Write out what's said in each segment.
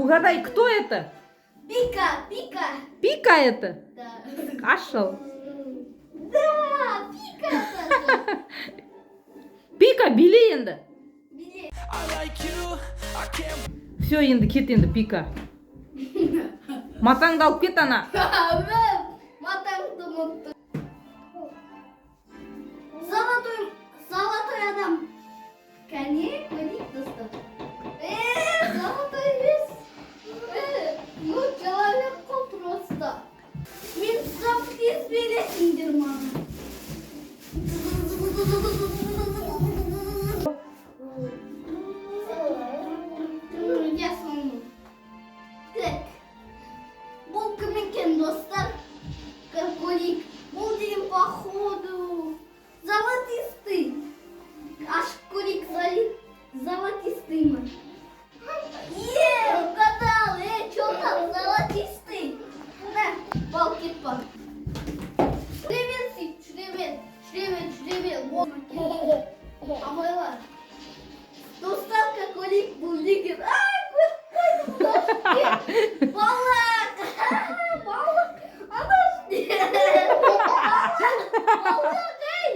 Угадай, кто это? Пика, Пика. Пика это? Да. Ашыл. Да, Пика это. Пика, биле енді. Билет. Все, енді кет енді, Пика. Матаңды алып кет, ана. Матаңды ұмыттым. Золотой адам. Кәне, көрейік достар. Золотой емес. Ну, человек қой просто. Мен сұрап бересіңдер маған. Я сону. Так. Бұл кім екен, достар? Карколик. Бұл деген походу золотистый. Ашколик золотистый ма? Угадал. Чё там золотистый? На, бал кетпа. Шлевен. Абайлар. Достар, карколик бұл деген. Балык! Балык! Ана что? Балык, ей!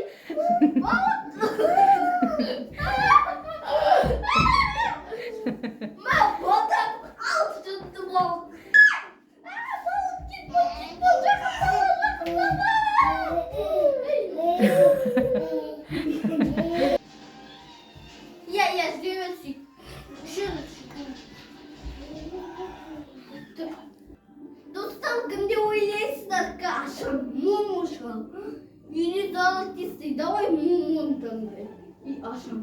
Балык! Мә, батам! Ал жұтты балык! Балык, кетпа! Жақын! Я, ждёмся. Достар, кімде ойлайсыздар? Ашам, мұм ұшам. Үйіне золотистый, давай мұм таңдай. И ашам.